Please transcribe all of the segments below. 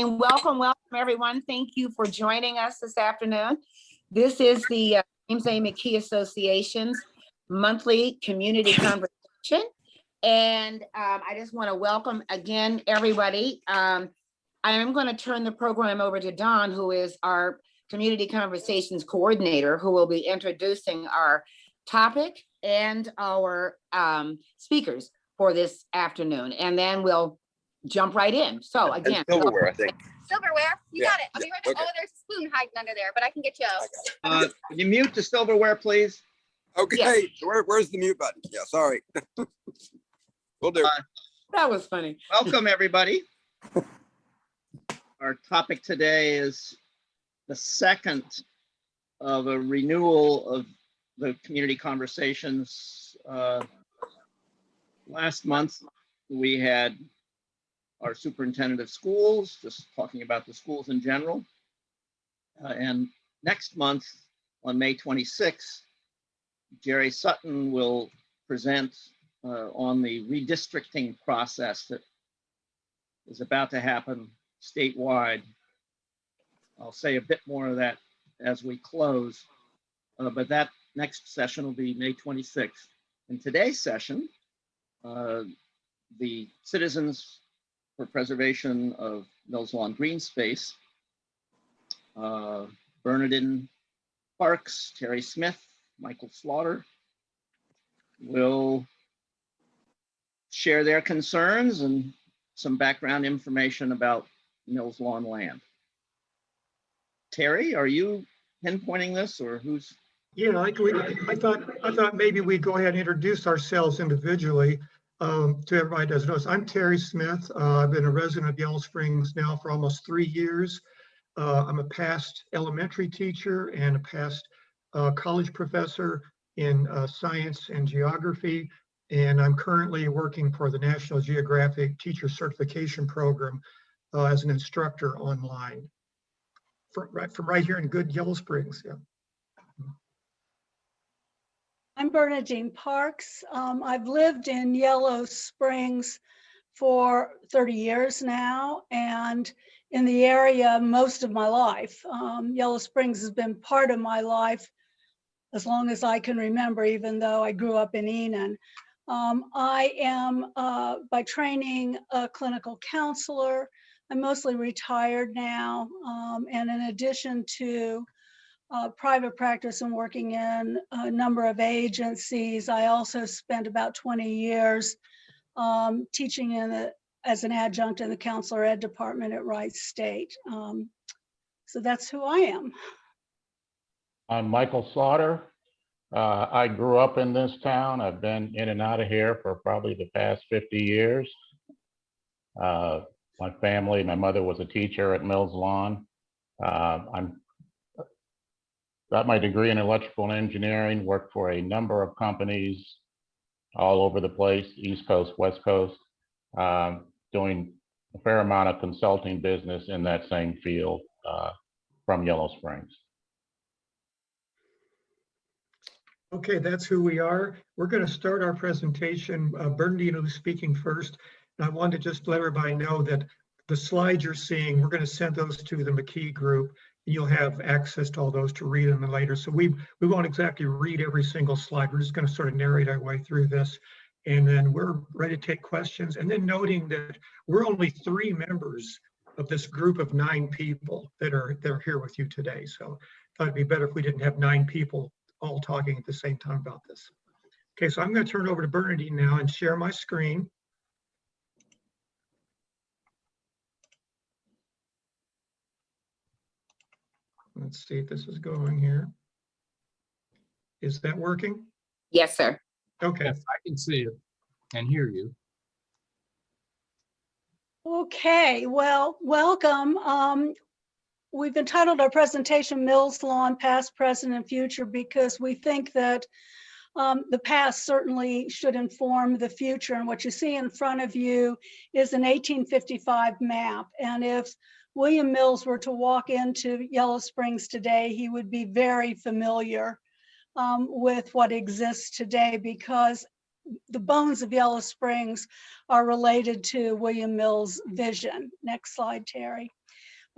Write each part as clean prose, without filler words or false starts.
And welcome everyone. Thank you for joining us this afternoon. This is the James A. McKee Association's monthly community conversation. And I just want to welcome again, everybody. I am going to turn the program over to Don, who is our community conversations coordinator, who will be introducing our topic and our speakers for this afternoon. And then we'll jump right in. So again, silverware, I think. Silverware, you got it. I'll be right back. Okay. Oh, there's a spoon hiding under there, but I can get you out. Can you mute the silverware, please? Okay, Yes. Where's the mute button? Yeah, sorry. We'll do. that was funny. Welcome, everybody. Our topic today is the second of a renewal of the community conversations. Last month, we had our superintendent of schools, just talking about the schools in general. And next month, on May 26th, Jerry Sutton will present on the redistricting process that is about to happen statewide. I'll say a bit more of that as we close, but that next session will be May 26th. In today's session, the Citizens for Preservation of Mills Lawn Greenspace, Bernadine Parks, Terry Smith, Michael Slaughter will share their concerns and some background information about Mills Lawn land. Terry, are you pinpointing this, or who's? Yeah, I thought maybe we'd go ahead and introduce ourselves individually to everybody that doesn't know us. I'm Terry Smith. I've been a resident of Yellow Springs now for almost 3 years. I'm a past elementary teacher and a past college professor in science and geography. And I'm currently working for the National Geographic Teacher Certification Program as an instructor online from right here in good Yellow Springs. Yeah. I'm Bernadine Parks. I've lived in Yellow Springs for 30 years now, and in the area most of my life. Yellow Springs has been part of my life as long as I can remember, even though I grew up in Enon. I am by training a clinical counselor. I'm mostly retired now, and in addition to private practice and working in a number of agencies, I also spent about 20 years teaching as an adjunct in the counselor ed department at Rice State. So that's who I am. I'm Michael Slaughter. I grew up in this town. I've been in and out of here for probably the past 50 years. My family, my mother was a teacher at Mills Lawn. I'm got my degree in electrical engineering, worked for a number of companies all over the place, East Coast, West Coast, doing a fair amount of consulting business in that same field from Yellow Springs. Okay, that's who we are. We're going to start our presentation. Bernadine will be speaking first. And I want to just let everybody know that the slides you're seeing, we're going to send those to the McKee group. You'll have access to all those to read them later. So we won't exactly read every single slide. We're just going to sort of narrate our way through this. And then we're ready to take questions. And then noting that we're only 3 members of this group of 9 people that are here with you today. So I thought it'd be better if we didn't have 9 people all talking at the same time about this. Okay, so I'm going to turn it over to Bernadine now and share my screen. Let's see if this is going here. Is that working? Yes, sir. Okay. Yes, I can see it and hear you. Okay, well, welcome. We've entitled our presentation Mills Lawn, Past, Present, and Future because we think that the past certainly should inform the future. And what you see in front of you is an 1855 map. And if William Mills were to walk into Yellow Springs today, he would be very familiar with what exists today because the bones of Yellow Springs are related to William Mills' vision. Next slide, Terry.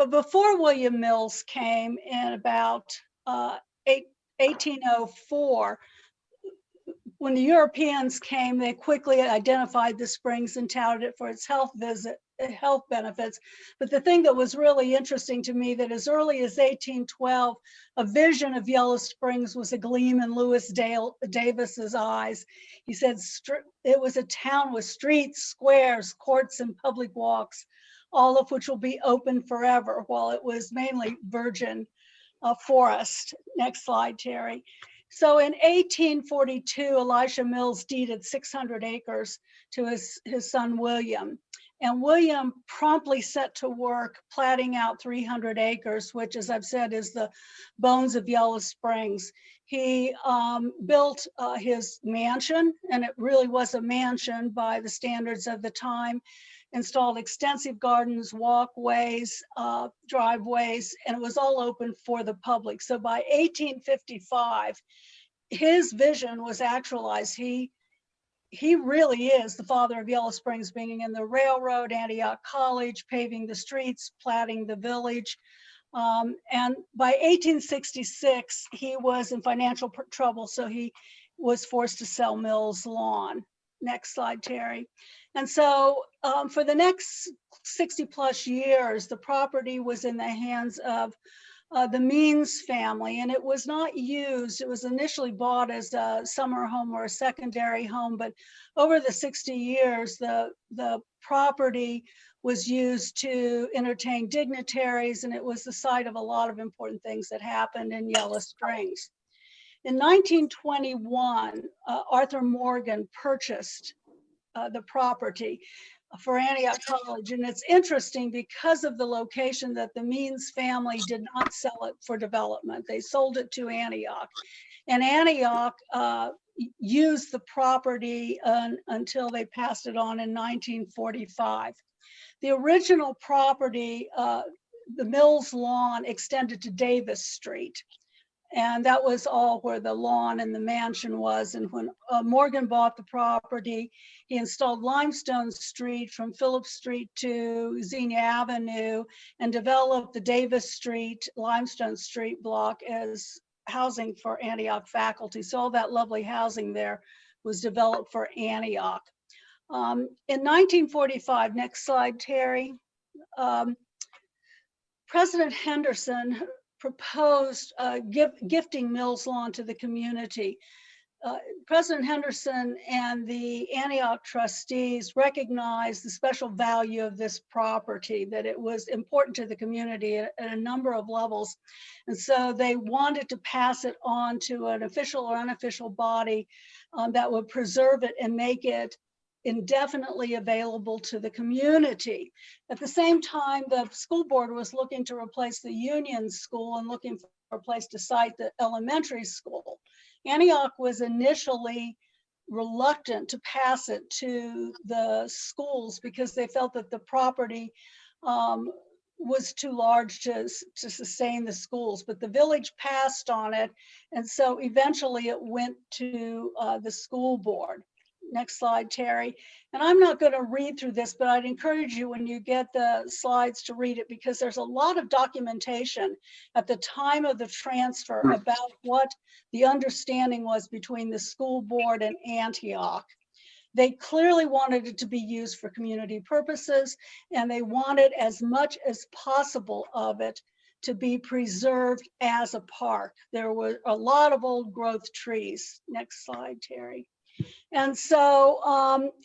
But before William Mills came in about 1804, when the Europeans came, they quickly identified the springs and touted it for its health benefits. But the thing that was really interesting to me, that as early as 1812, a vision of Yellow Springs was a gleam in Lewis Davis's eyes. He said it was a town with streets, squares, courts, and public walks, all of which will be open forever, while it was mainly virgin forest. Next slide, Terry. So in 1842, Elisha Mills deeded 600 acres to his son, William. And William promptly set to work platting out 300 acres, which, as I've said, is the bones of Yellow Springs. He built his mansion, and it really was a mansion by the standards of the time, installed extensive gardens, walkways, driveways, and it was all open for the public. So by 1855, his vision was actualized. He really is the father of Yellow Springs, bringing in the railroad, Antioch College, paving the streets, platting the village. And by 1866, he was in financial trouble, so he was forced to sell Mills Lawn. Next slide, Terry. And so for the next 60 plus years, the property was in the hands of the Means family, and it was not used. It was initially bought as a summer home or a secondary home, but over the 60 years, the property was used to entertain dignitaries, and it was the site of a lot of important things that happened in Yellow Springs. In 1921, Arthur Morgan purchased the property for Antioch College. And it's interesting because of the location that the Means family did not sell it for development. They sold it to Antioch. And Antioch used the property until they passed it on in 1945. The original property, the Mills Lawn, extended to Davis Street. And that was all where the lawn and the mansion was. And when Morgan bought the property, he installed Limestone Street from Phillips Street to Xenia Avenue and developed the Davis Street, Limestone Street block as housing for Antioch faculty. So all that lovely housing there was developed for Antioch. In 1945, next slide, Terry, President Henderson proposed gifting Mills Lawn to the community. President Henderson and the Antioch trustees recognized the special value of this property, that it was important to the community at a number of levels. And so they wanted to pass it on to an official or unofficial body that would preserve it and make it indefinitely available to the community. At the same time, the school board was looking to replace the Union School and looking for a place to site the elementary school. Antioch was initially reluctant to pass it to the schools because they felt that the property was too large to sustain the schools, but the village passed on it. And so eventually it went to the school board. Next slide, Terry. And I'm not going to read through this, but I'd encourage you when you get the slides to read it, because there's a lot of documentation at the time of the transfer about what the understanding was between the school board and Antioch. They clearly wanted it to be used for community purposes, and they wanted as much as possible of it to be preserved as a park. There were a lot of old growth trees. Next slide, Terry. And so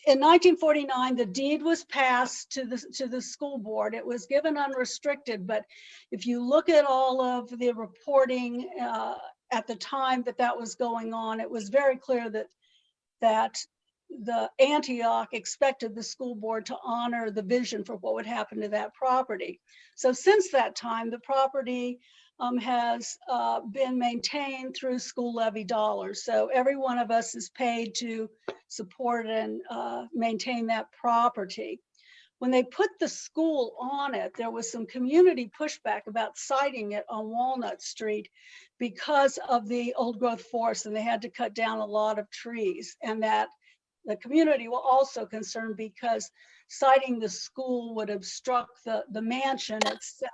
in 1949, the deed was passed to the school board. It was given unrestricted, but if you look at all of the reporting at the time that was going on, it was very clear that the Antioch expected the school board to honor the vision for what would happen to that property. So since that time, the property has been maintained through school levy dollars. So every one of us is paid to support and maintain that property. When they put the school on it, there was some community pushback about siting it on Walnut Street because of the old growth forest, and they had to cut down a lot of trees. And that the community were also concerned because siting the school would obstruct the mansion itself.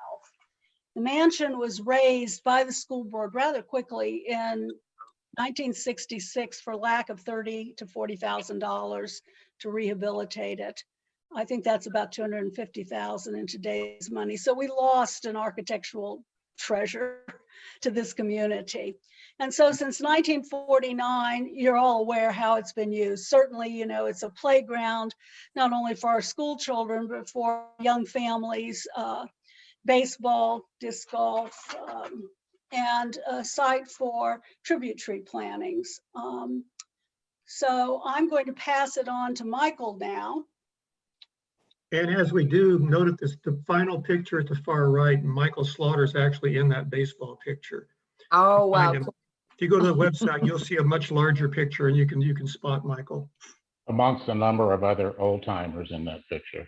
The mansion was raised by the school board rather quickly in 1966 for lack of $30,000 to $40,000 to rehabilitate it. I think that's about $250,000 in today's money. So we lost an architectural treasure to this community. And so since 1949, you're all aware how it's been used. Certainly, you know, it's a playground, not only for our school children, but for young families, baseball, disc golf, and a site for tribute tree plantings. So I'm going to pass it on to Michael now. And as we do, note this, the final picture at the far right, Michael Slaughter's actually in that baseball picture. Oh, wow. Find him. If you go to the website, you'll see a much larger picture and you can spot Michael. Amongst a number of other old timers in that picture.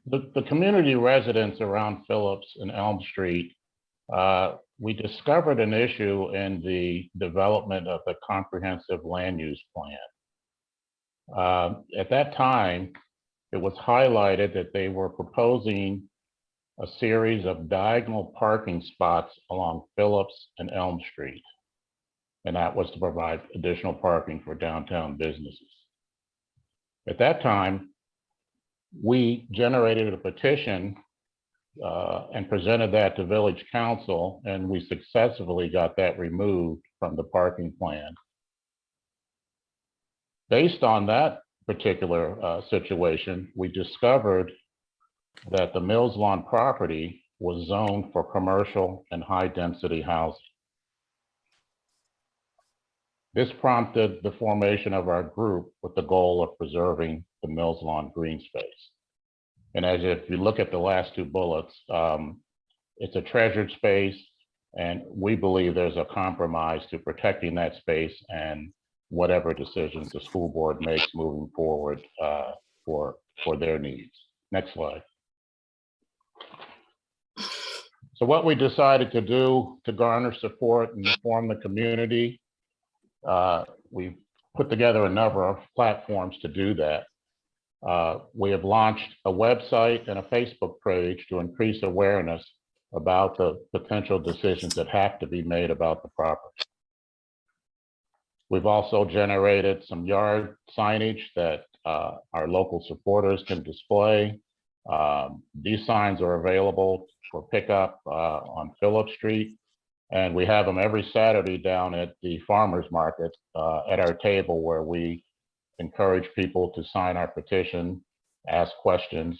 The community residents around Phillips and Elm Street, we discovered an issue in the development of the comprehensive land use plan. At that time, it was highlighted that they were proposing a series of diagonal parking spots along Phillips and Elm Street. And that was to provide additional parking for downtown businesses. At that time, we generated a petition and presented that to Village Council, and we successfully got that removed from the parking plan. Based on that particular situation, we discovered that the Mills Lawn property was zoned for commercial and high-density housing. This prompted the formation of our group with the goal of preserving the Mills Lawn Greenspace. And as if you look at the last two bullets, it's a treasured space, and we believe there's a compromise to protecting that space and whatever decisions the school board makes moving forward for their needs. Next slide. So what we decided to do to garner support and inform the community, we put together a number of platforms to do that. We have launched a website and a Facebook page to increase awareness about the potential decisions that have to be made about the property. We've also generated some yard signage that our local supporters can display. These signs are available for pickup on Phillips Street, and we have them every Saturday down at the farmers market at our table, where we encourage people to sign our petition, ask questions,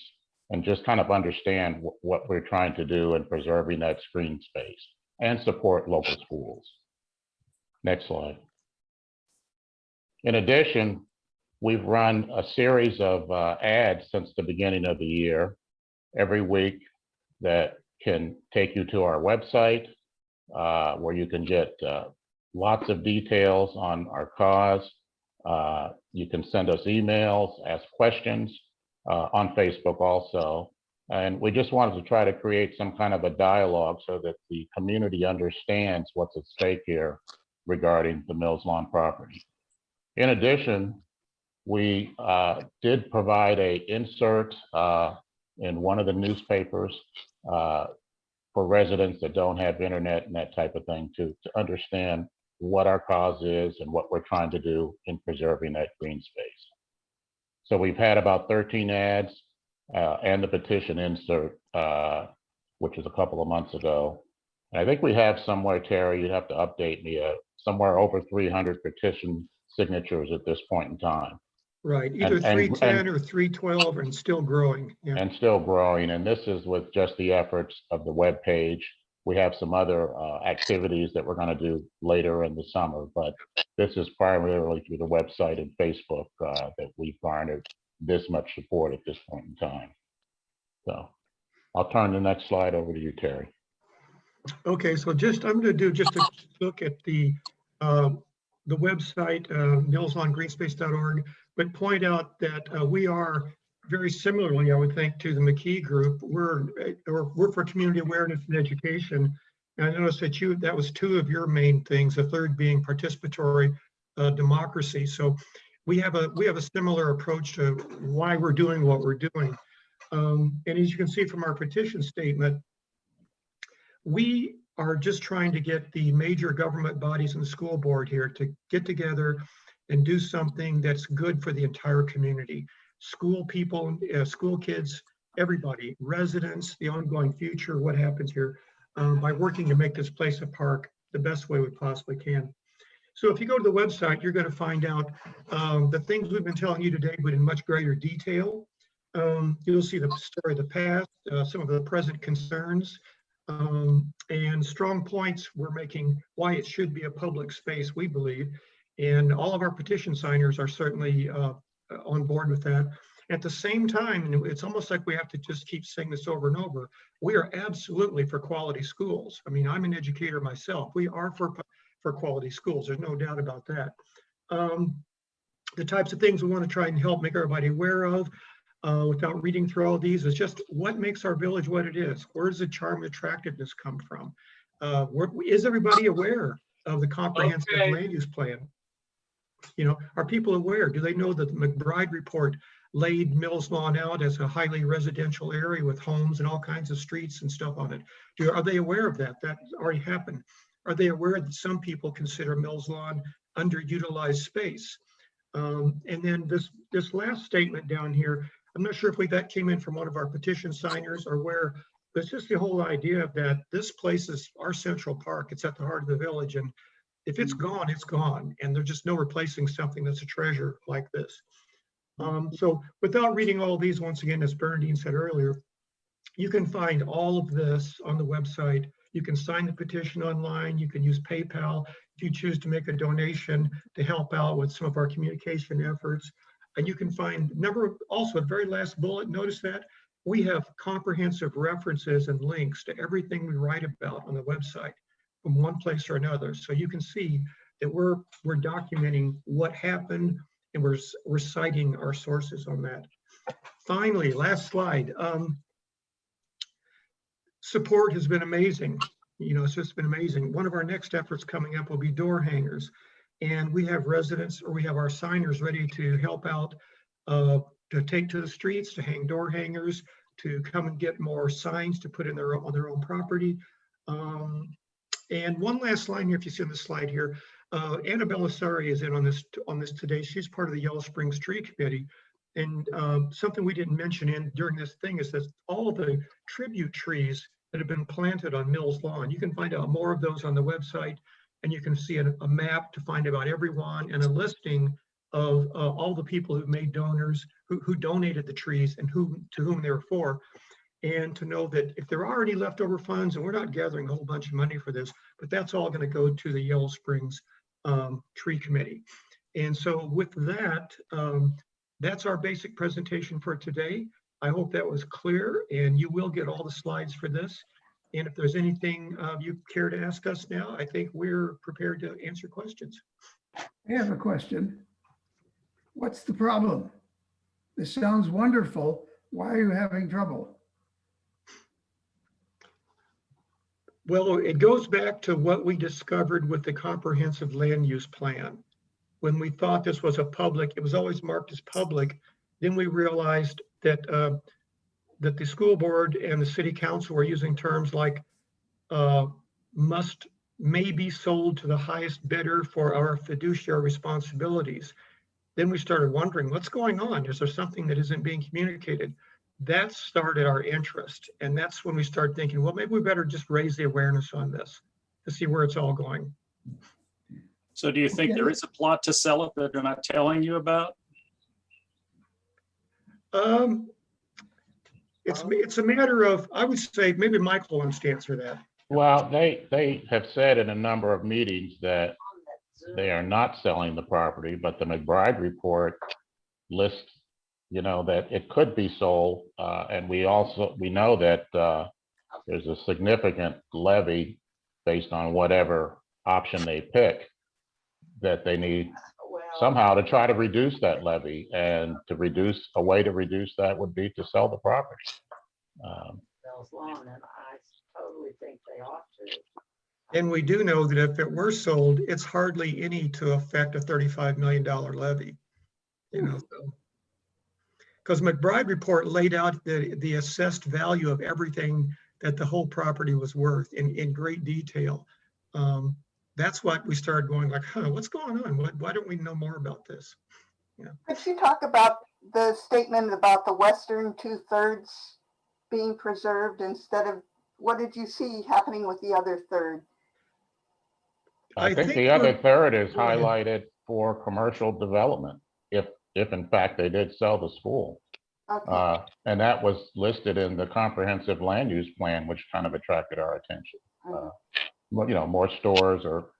and just kind of understand what we're trying to do in preserving that green space and support local schools. Next slide. In addition, we've run a series of ads since the beginning of the year, every week, that can take you to our website, where you can get lots of details on our cause. You can send us emails, ask questions on Facebook also. And we just wanted to try to create some kind of a dialogue so that the community understands what's at stake here regarding the Mills Lawn property. In addition, we did provide an insert in one of the newspapers for residents that don't have internet and that type of thing to understand what our cause is and what we're trying to do in preserving that green space. So we've had about 13 ads and the petition insert, which was a couple of months ago. And I think we have somewhere, Terry, you'd have to update me, somewhere over 300 petition signatures at this point in time. Right, either 310 or 312 and still growing. Yeah. And still growing. And this is with just the efforts of the web page. We have some other activities that we're going to do later in the summer, but this is primarily through the website and Facebook that we've garnered this much support at this point in time. So I'll turn the next slide over to you, Terry. Okay, so I'm going to do just a look at the website, millslawngreenspace.org, but point out that we are very similarly, I would think, to the McKee group. We're for community awareness and education. And I noticed that that was two of your main things, the third being participatory democracy. So we have a similar approach to why we're doing what we're doing. And as you can see from our petition statement, we are just trying to get the major government bodies and the school board here to get together and do something that's good for the entire community. School people, school kids, everybody, residents, the ongoing future, what happens here, by working to make this place a park the best way we possibly can. So if you go to the website, you're going to find out the things we've been telling you today, but in much greater detail. You'll see the story of the past, some of the present concerns, and strong points we're making why it should be a public space, we believe. And all of our petition signers are certainly on board with that. At the same time, and it's almost like we have to just keep saying this over and over, we are absolutely for quality schools. I mean, I'm an educator myself. We are for quality schools. There's no doubt about that. The types of things we want to try and help make everybody aware of without reading through all these is just what makes our village what it is. Where does the charm and attractiveness come from? Is everybody aware of the comprehensive land use plan? You know, are people aware? Do they know that the McBride report laid Mills Lawn out as a highly residential area with homes and all kinds of streets and stuff on it? Are they aware of that? That already happened. Are they aware that some people consider Mills Lawn underutilized space? And then this last statement down here, I'm not sure if that came in from one of our petition signers or where, but it's just the whole idea that this place is our central park. It's at the heart of the village. And if it's gone, it's gone. And there's just no replacing something that's a treasure like this. So without reading all these, once again, as Bernadine said earlier, you can find all of this on the website. You can sign the petition online. You can use PayPal if you choose to make a donation to help out with some of our communication efforts. And you can find also the very last bullet, notice that we have comprehensive references and links to everything we write about on the website from one place or another. So you can see that we're documenting what happened and we're citing our sources on that. Finally, last slide. Support has been amazing. You know, it's just been amazing. One of our next efforts coming up will be door hangers. And we have residents, or we have our signers ready to help out, to take to the streets, to hang door hangers, to come and get more signs to put in on their own property. And one last line here, if you see on the slide here, Annabella Sari is in on this today. She's part of the Yellow Springs Tree Committee. And something we didn't mention during this thing is that all the tribute trees that have been planted on Mills Lawn, you can find out more of those on the website, and you can see a map to find about everyone and a listing of all the people who've made donors, who donated the trees and to whom they were for. And to know that if there are already leftover funds, and we're not gathering a whole bunch of money for this, but that's all going to go to the Yellow Springs Tree Committee. And so with that, that's our basic presentation for today. I hope that was clear, and you will get all the slides for this. And if there's anything you care to ask us now, I think we're prepared to answer questions. I have a question. What's the problem? This sounds wonderful. Why are you having trouble? Well, it goes back to what we discovered with the comprehensive land use plan. When we thought this was it was always marked as public. Then we realized that that the school board and the city council were using terms like may be sold to the highest bidder for our fiduciary responsibilities. Then we started wondering, what's going on? Is there something that isn't being communicated? That started our interest. And that's when we started thinking, well, maybe we better just raise the awareness on this to see where it's all going. So do you think there is a plot to sell it that they're not telling you about? It's a matter of, I would say, maybe Michael wants to answer that. Well, they have said in a number of meetings that they are not selling the property, but the McBride report lists, you know, that it could be sold. And we know that there's a significant levy based on whatever option they pick, that they need somehow to try to reduce that levy, and a way to reduce that would be to sell the property. Mills Lawn, and I totally think they ought to. And we do know that if it were sold, it's hardly any to affect a $35 million levy. you know, so. Because McBride report laid out the assessed value of everything that the whole property was worth in great detail. That's what we started going like, huh, what's going on? Why don't we know more about this? Could you talk about the statement about the western 2/3 being preserved instead of, what did you see happening with the other third? I think the other third is highlighted for commercial development, if in fact they did sell the school. Okay. And that was listed in the comprehensive land use plan, which kind of attracted our attention. You know, more stores or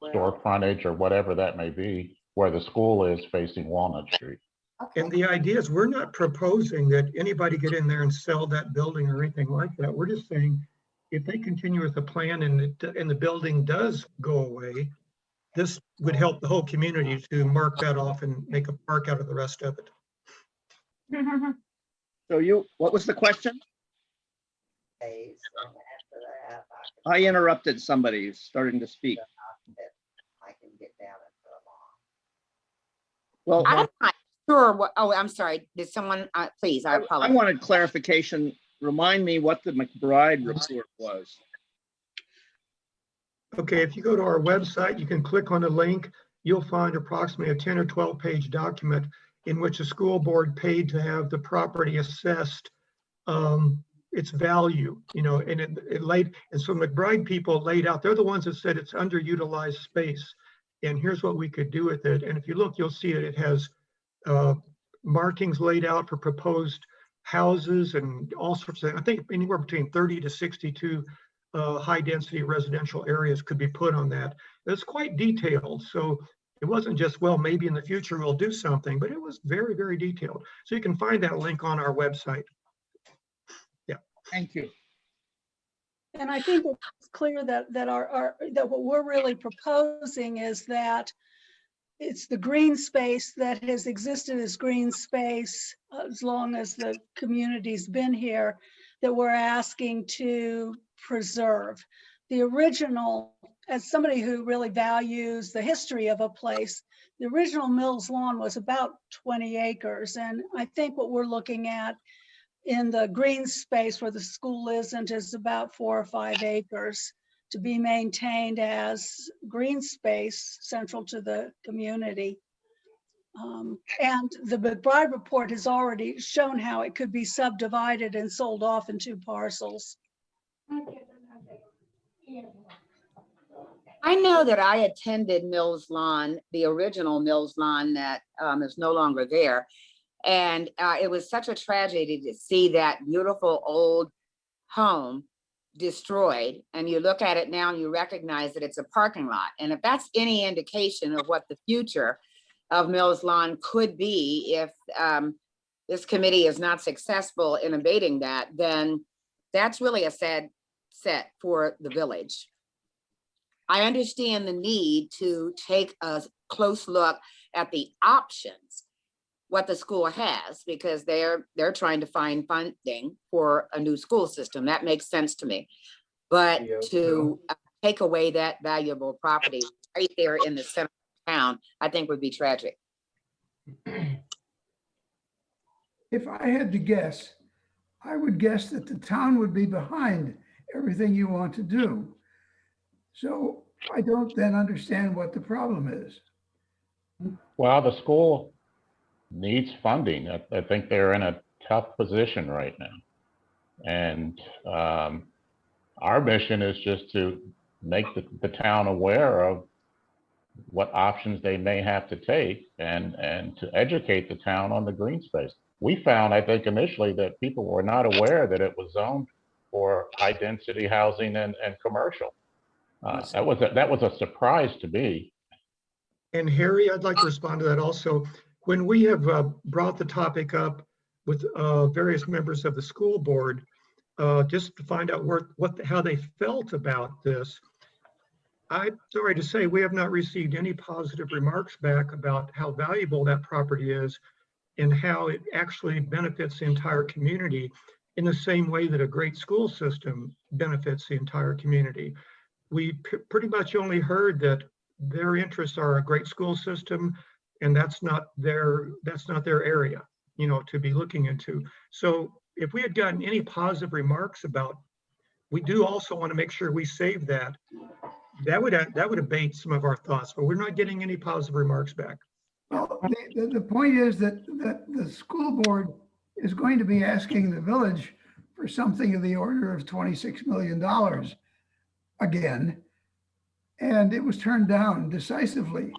store frontage or whatever that may be, where the school is facing Walnut Street. Okay. And the idea is we're not proposing that anybody get in there and sell that building or anything like that. We're just saying if they continue with the plan and the building does go away, this would help the whole community to mark that off and make a park out of the rest of it. So what was the question? Days, and after that, I interrupted somebody who's starting to speak. I can get down into the lawn. Well, I'm not sure what, oh, I'm sorry. Did someone, please, I I apologize. wanted clarification. Remind me what the McBride report was. Okay, if you go to our website, you can click on the link. You'll find approximately a 10 or 12 page document in which the school board paid to have the property assessed its value, you know, and it laid, and so McBride people laid out, they're the ones that said it's underutilized space. And here's what we could do with it. And if you look, you'll see it has markings laid out for proposed houses and all sorts of, I think anywhere between 30 to 62 high density residential areas could be put on that. It's quite detailed. So it wasn't just, well, maybe in the future we'll do something, but it was very, very detailed. So you can find that link on our website. Yeah. Thank you. And I think it's clear that that what we're really proposing is that it's the green space that has existed as green space as long as the community's been here, that we're asking to preserve. The original, as somebody who really values the history of a place, the original Mills Lawn was about 20 acres. And I think what we're looking at in the green space where the school isn't is about 4 or 5 acres to be maintained as green space central to the community. And the McBride report has already shown how it could be subdivided and sold off in 2 parcels. I know that I attended Mills Lawn, the original Mills Lawn that is no longer there. And it was such a tragedy to see that beautiful old home destroyed. And you look at it now and you recognize that it's a parking lot. And if that's any indication of what the future of Mills Lawn could be, if this committee is not successful in abating that, then that's really a sad set for the village. I understand the need to take a close look at the options, what the school has, because they're trying to find funding for a new school system. That makes sense to me. But to take away that valuable property right there in the center of town, I think would be tragic. If I had to guess, I would guess that the town would be behind everything you want to do. So I don't then understand what the problem is. Well, the school needs funding. I think they're in a tough position right now. And our mission is just to make the town aware of what options they may have to take and to educate the town on the green space. We found, I think initially, that people were not aware that it was zoned for high density housing and commercial. That was a surprise to me. And Harry, I'd like to respond to that also. When we have brought the topic up with various members of the school board, just to find out how they felt about this, I'm sorry to say we have not received any positive remarks back about how valuable that property is and how it actually benefits the entire community in the same way that a great school system benefits the entire community. We pretty much only heard that their interests are a great school system, and that's not their area, to be looking into. So if we had gotten any positive remarks about, we do also want to make sure we save that, that would abate some of our thoughts, but we're not getting any positive remarks back. Well, the point is that the school board is going to be asking the village for something in the order of $26 million again. And it was turned down decisively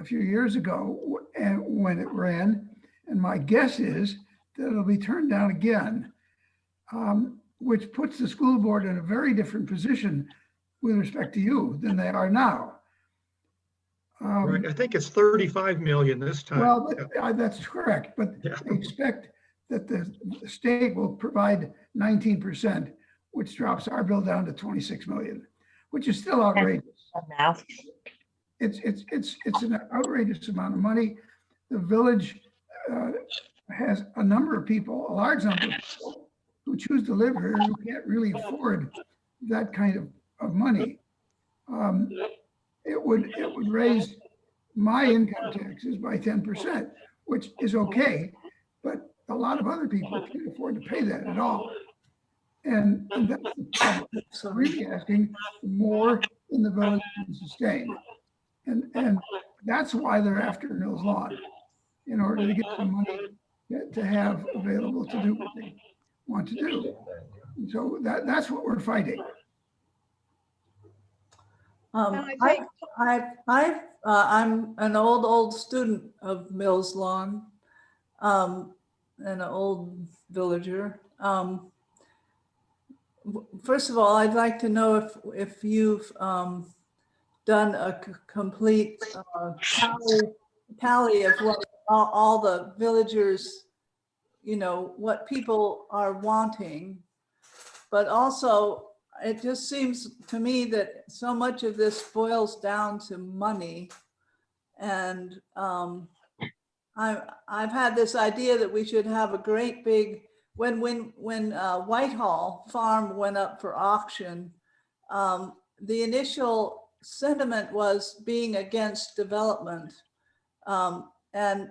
a few years ago and when it ran. And my guess is that it'll be turned down again, which puts the school board in a very different position with respect to you than they are now. Right, I think it's 35 million this time. Well, Yeah. that's correct, but Yeah. they expect that the state will provide 19%, which drops our bill down to 26 million, which is still outrageous. It's an outrageous amount of money. The village has a number of people, a large number of people who choose to live here who can't really afford that kind of money. It would raise my income taxes by 10%, which is okay, but a lot of other people can't afford to pay that at all. And that's the problem. So really asking for more than the village can sustain. And that's why they're after Mills Lawn, in order to get some money to have available to do what they want to do. And so that's what we're fighting. And I'm an old student of Mills Lawn, and an old villager. First of all, I'd like to know if you've done a complete tally of what all the villagers, what people are wanting, but also it just seems to me that so much of this boils down to money. And I've had this idea that we should have a great big, when Whitehall Farm went up for auction, the initial sentiment was being against development. And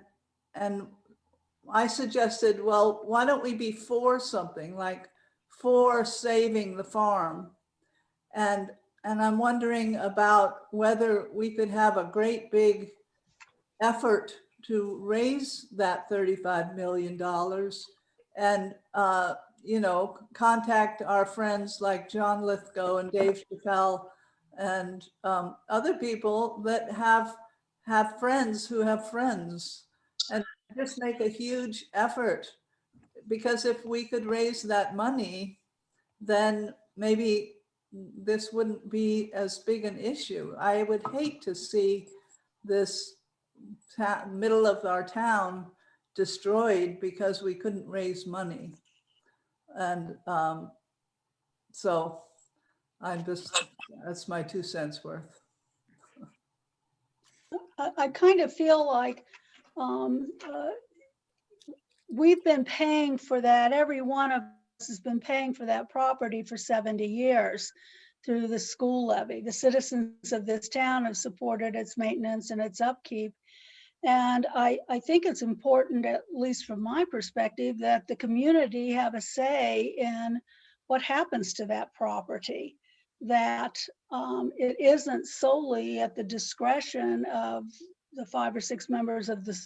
I suggested, well, why don't we be for something, like for saving the farm? And I'm wondering about whether we could have a great big effort to raise that $35 million and, contact our friends like John Lithgow and Dave Chappelle and other people that have friends who have friends, and just make a huge effort. Because if we could raise that money, then maybe this wouldn't be as big an issue. I would hate to see this middle of our town destroyed because we couldn't raise money. And so that's my 2 cents worth. I kind of feel like we've been paying for that. Every one of us has been paying for that property for 70 years through the school levy. The citizens of this town have supported its maintenance and its upkeep. And I think it's important, at least from my perspective, that the community have a say in what happens to that property, that it isn't solely at the discretion of the 5 or 6 members of the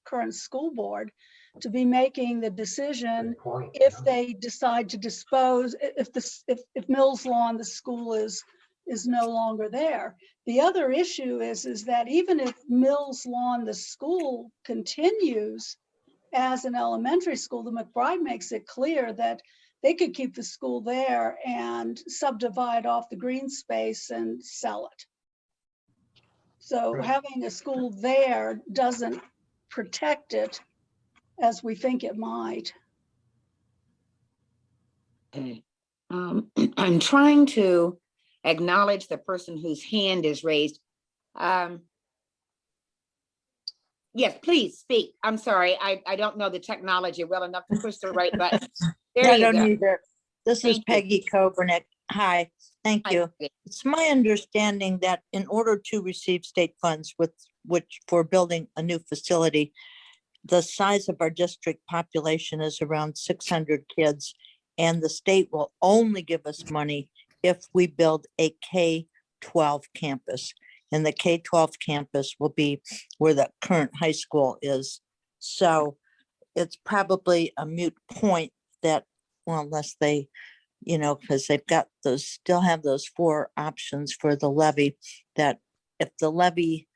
current school board to be making the decision if they decide to dispose, if Mills Lawn, the school is no longer there. The other issue is that even if Mills Lawn, the school, continues as an elementary school, the McBride makes it clear that they could keep the school there and subdivide off the green space and sell it. So having a school there doesn't protect it as we think it might. Okay. I'm trying to acknowledge the person whose hand is raised. Yes, please speak. I'm sorry. I don't know the technology well enough to push the right button. There I you don't go. either. This is Thank you. Peggy Kobernick. Hi, thank Hi, you. Peggy. It's my understanding that in order to receive state funds which for building a new facility, the size of our district population is around 600 kids, and the state will only give us money if we build a K-12 campus. And the K-12 campus will be where the current high school is. So it's probably a moot point that, well, unless they, because they've got those, still have those 4 options for the levy, that if the levy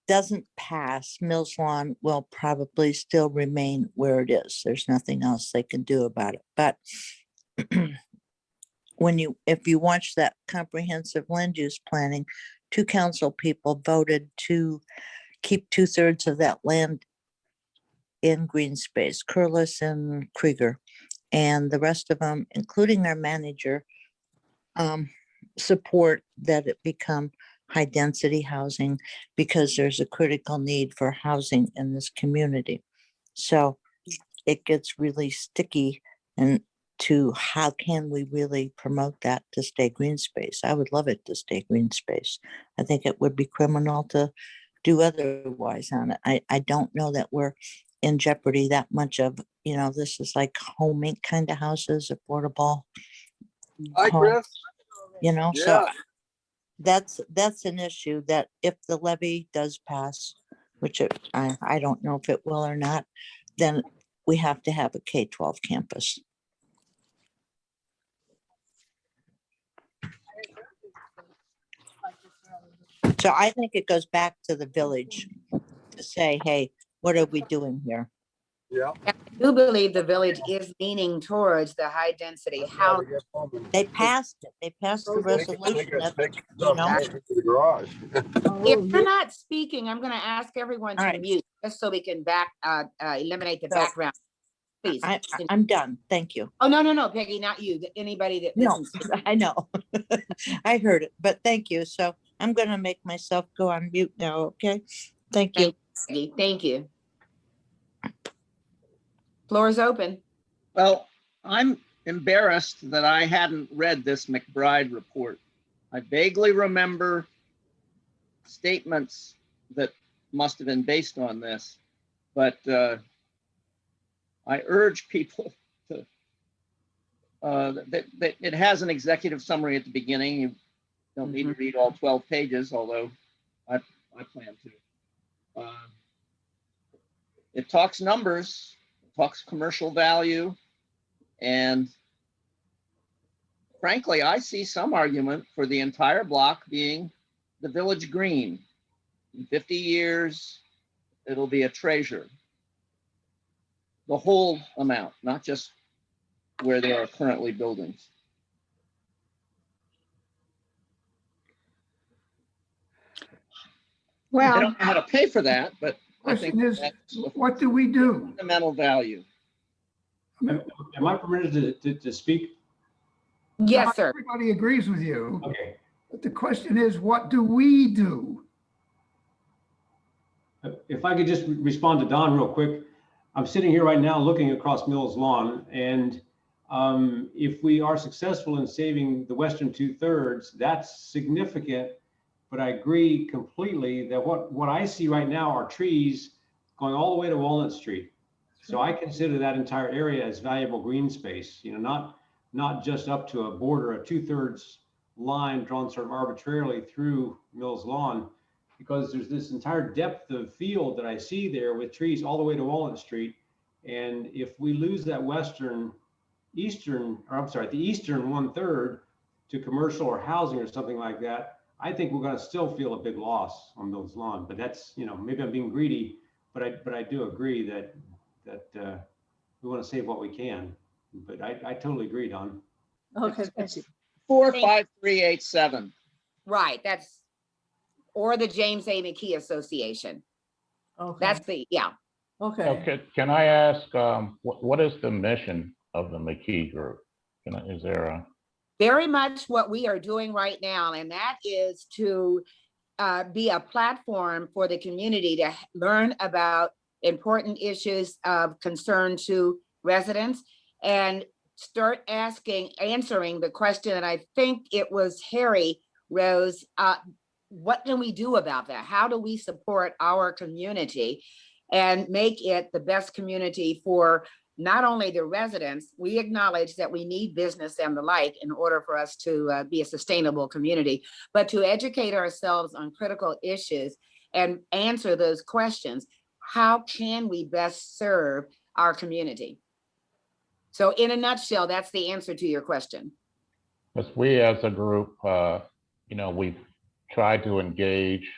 doesn't pass, Mills Lawn will probably still remain where it is. There's nothing else they can do about it. But if you watch that comprehensive land use planning, 2 council people voted to keep 2/3 of that land in green space, Curlis and Krieger. And the rest of them, including our manager, support that it become high density housing because there's a critical need for housing in this community. So it gets really sticky, and to how can we really promote that to stay green space? I would love it to stay green space. I think it would be criminal to do otherwise on it. I don't know that we're in jeopardy that much of, this is like home kind of houses, affordable Hi, home, Chris. so Yeah. that's an issue that if the levy does pass, which I don't know if it will or not, then we have to have a K-12 campus. So I think it goes back to the village to say, hey, what are we doing here? Yeah. I do believe the village is leaning towards the high density house. They passed it. They passed the resolution. The garage. If you're not speaking, I'm going to ask everyone All to right. mute just so we can eliminate the So, background. Please. I'm done. Thank you. Oh, no, Peggy, not you. Anybody that No, listens. to- I know. I heard it, but thank you. So I'm going to make myself go on mute now. Okay. Thank you. Peggy, thank you. Floor is open. Well, I'm embarrassed that I hadn't read this McBride report. I vaguely remember statements that must have been based on this, but I urge people to, that it has an executive summary at the beginning. You don't need to read all 12 pages, although I plan to. It talks numbers, it talks commercial value, and frankly, I see some argument for the entire block being the village green. In 50 years, it'll be a treasure. The whole amount, not just where there are currently buildings. I Well, don't know how to pay for that, but I think Question is, that's a what do we do? fundamental value. Am I permitted to speak? yes, sir. Everybody agrees with you, Okay. but the question is, what do we do? If I could just respond to Don real quick. I'm sitting here right now looking across Mills Lawn, and if we are successful in saving the western 2/3, that's significant. But I agree completely that what I see right now are trees going all the way to Walnut Street. So I consider that entire area as valuable green space, not just up to a border, a 2/3 line drawn sort of arbitrarily through Mills Lawn, because there's this entire depth of field that I see there with trees all the way to Walnut Street. And if we lose that the eastern 1/3 to commercial or housing or something like that, I think we're going to still feel a big loss on Mills Lawn. But that's, maybe I'm being greedy, but I do agree that we want to save what we can. But I totally agree, Don. Okay, thank you. 45387. Right, or the James A. McKee Association. Okay, That's yeah. okay. Okay, can I ask, what is the mission of the McKee Group? Is there a? Very much what we are doing right now, and that is to be a platform for the community to learn about important issues of concern to residents and start answering the question, and I think it was Harry Rose, what can we do about that? How do we support our community and make it the best community for not only the residents? We acknowledge that we need business and the like in order for us to be a sustainable community, but to educate ourselves on critical issues and answer those questions. How can we best serve our community? So in a nutshell, that's the answer to your question. Because we as a group, we've tried to engage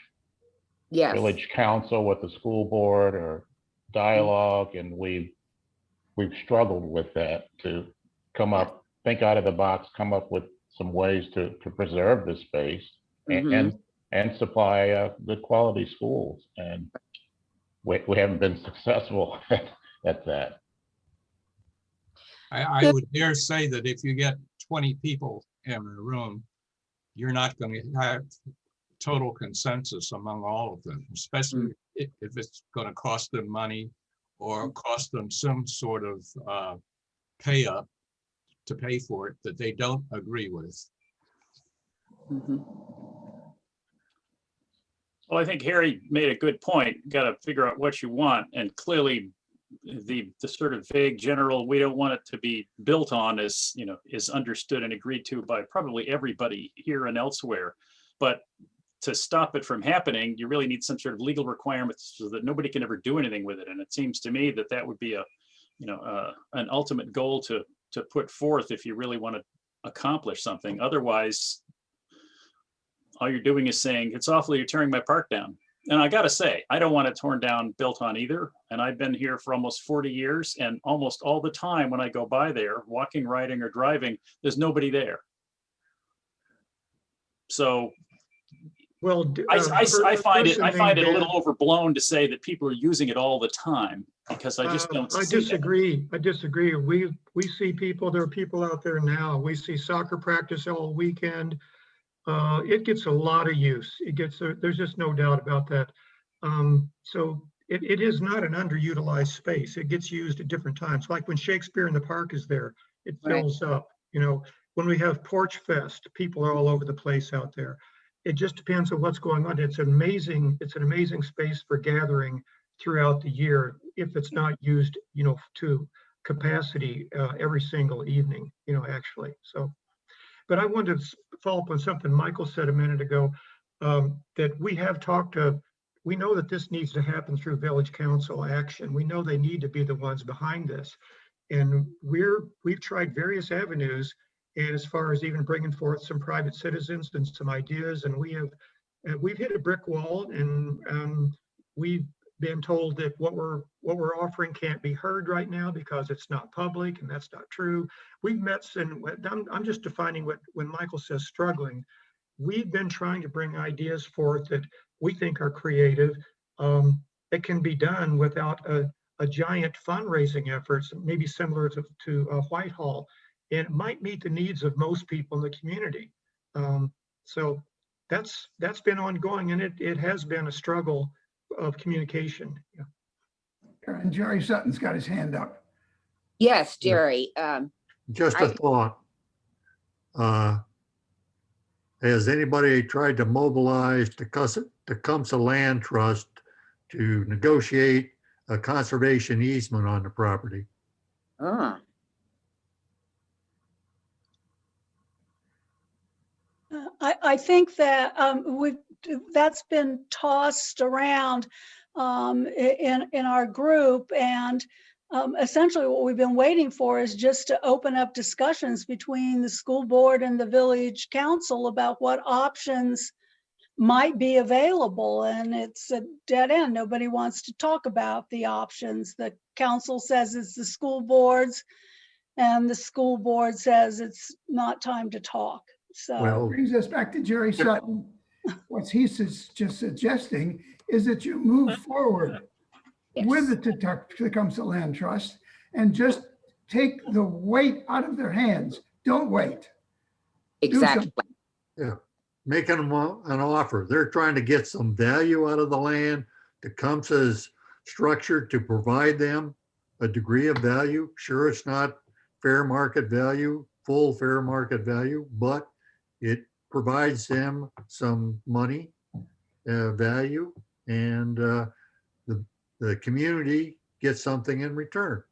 Yes. village council with the school board or dialogue, and we've struggled with that to think out of the box, come up with some ways to preserve the space and supply good quality schools. And we haven't been successful at that. I would dare say that if you get 20 people in a room, you're not going to have total consensus among all of them, especially if it's going to cost them money or cost them some sort of pay up to pay for it that they don't agree with. Well, I think Harry made a good point. You got to figure out what you want, and clearly the sort of vague general we don't want it to be built on is understood and agreed to by probably everybody here and elsewhere. But to stop it from happening, you really need some sort of legal requirements so that nobody can ever do anything with it. And it seems to me that that would be an ultimate goal to put forth if you really want to accomplish something. Otherwise, all you're doing is saying, it's awful you're tearing my park down. And I got to say, I don't want it torn down, built on either. And I've been here for almost 40 years. And almost all the time when I go by there, walking, riding, or driving, there's nobody there. So well, I find it a little overblown to say that people are using it all the time, because I just don't see disagree. I disagree. We see people, there are people out there now. We see soccer practice all weekend. It gets a lot of use. There's just no doubt about that. So it is not an underutilized space. It gets used at different times. Like when Shakespeare in the Park is there, it fills up. When we have Porch Fest, people are all over the place out there. It just depends on what's going on. It's an amazing space for gathering throughout the year if it's not used, to capacity every single evening, actually. So, but I wanted to follow up on something Michael said a minute ago, that we have talked to. We know that this needs to happen through village council action. We know they need to be the ones behind this. And we've tried various avenues, and as far as even bringing forth some private citizens and some ideas, and we've hit a brick wall, and we've been told that what we're offering can't be heard right now because it's not public, and that's not true. We've met, and I'm just defining when Michael says struggling. We've been trying to bring ideas forth that we think are creative, that can be done without a giant fundraising efforts, maybe similar to Whitehall. And it might meet the needs of most people in the community. So that's been ongoing, and it has been a struggle of communication. Yeah. And Jerry Sutton's got his hand up. Yes, Jerry. Just a thought. Has anybody tried to mobilize the Tecumseh Land Trust to negotiate a conservation easement on the property? I think that that's been tossed around in our group, and essentially what we've been waiting for is just to open up discussions between the school board and the village council about what options might be available. And it's a dead end. Nobody wants to talk about the options. The council says it's the school board's, and the school board says it's not time to talk. So Well, brings us back to Jerry Sutton. What he's just suggesting is that you move forward with the Tecumseh Land Trust and just take the weight out of their hands. Don't wait. Exactly. Yeah, making them an offer. They're trying to get some value out of the land. Tecumseh's structured to provide them a degree of value. Sure, it's not fair market value, full fair market value, but it provides them some money value, and the community gets something in return.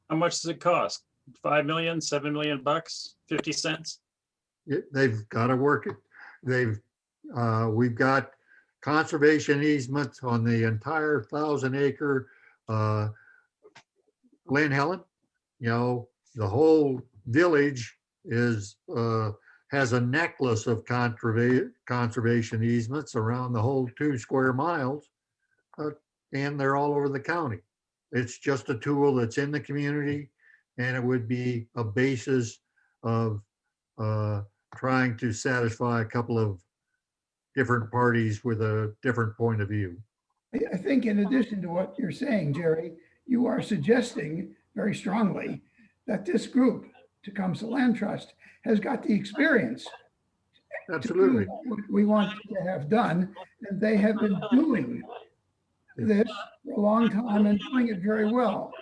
How much does it cost? 5 million, 7 million bucks, 50 cents? They've got to work it. We've got conservation easements on the entire 1,000-acre Glen Helen. You know, the whole village is has a necklace of conservation easements around the whole 2 square miles, and they're all over the county. It's just a tool that's in the community, and it would be a basis of trying to satisfy a couple of different parties with a different point of view. I think in addition to what you're saying, Jerry, you are suggesting very strongly that this group, Tecumseh Land Trust, has got the experience Absolutely. to do what we want to have done, and they have been doing this for a long time and doing it very well.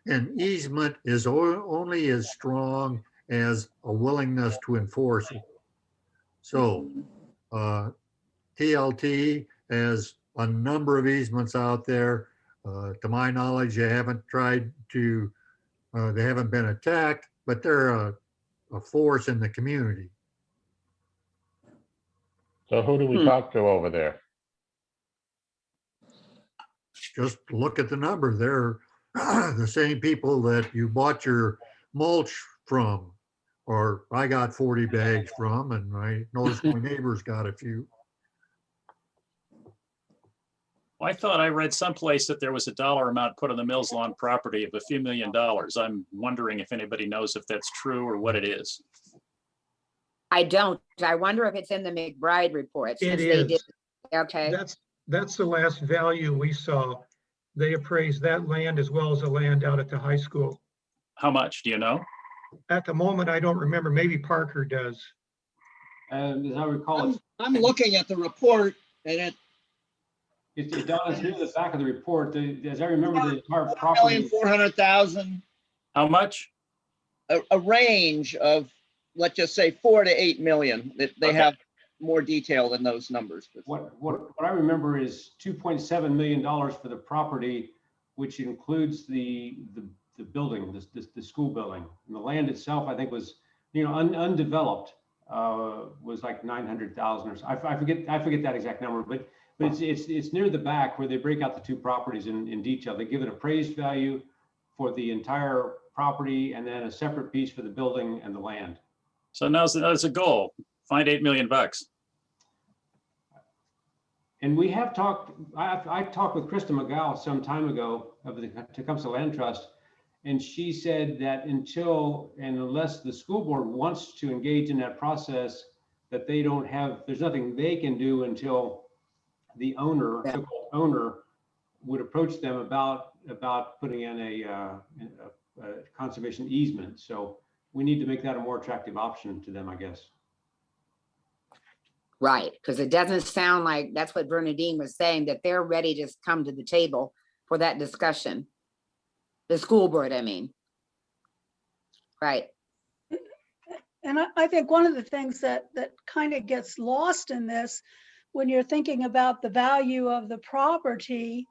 An easement is only as strong as a willingness to enforce it. So TLT has a number of easements out there. To my knowledge, they haven't tried to, they haven't been attacked, but they're a force in the community. So who do we talk to over there? Just look at the number. They're the same people that you bought your mulch from, or I got 40 bags from, and I noticed my neighbors got a few. Well, I thought I read someplace that there was a dollar amount put on the Mills Lawn property of a few $1 million. I'm wondering if anybody knows if that's true or what it is. I don't. I wonder if it's in the McBride report. It since they did. is. Okay, That's the last value we saw. They appraised that land as well as the land out at the high school. How much, do you know? At the moment, I don't remember. Maybe Parker does. And as I recall, I'm looking at the report, and it's down near the back of the report. As I remember, the entire property. $1,400,000, How much? a range of, let's just say 4 to 8 million. They Okay. have more detail than those numbers. What I remember is $2.7 million for the property, which includes the building, the school building. And the land itself, I think, was, undeveloped, was like 900,000 or so. I forget that exact number, but it's near the back where they break out the 2 properties in detail. They give an appraised value for the entire property and then a separate piece for the building and the land. So now's a goal, find 8 million bucks. And we have talked, I talked with Krista McGow some time ago of the Tecumseh Land Trust, and she said that until and unless the school board wants to engage in that process, that they don't have, there's nothing they can do until the owner, so-called owner, would approach them about putting in a conservation easement. So we need to make that a more attractive option to them, I guess. right, because it doesn't sound like that's what Bernadine was saying, that they're ready to come to the table for that discussion. The school board, I mean. Right. And I think one of the things that kind of gets lost in this, when you're thinking about the value of the property,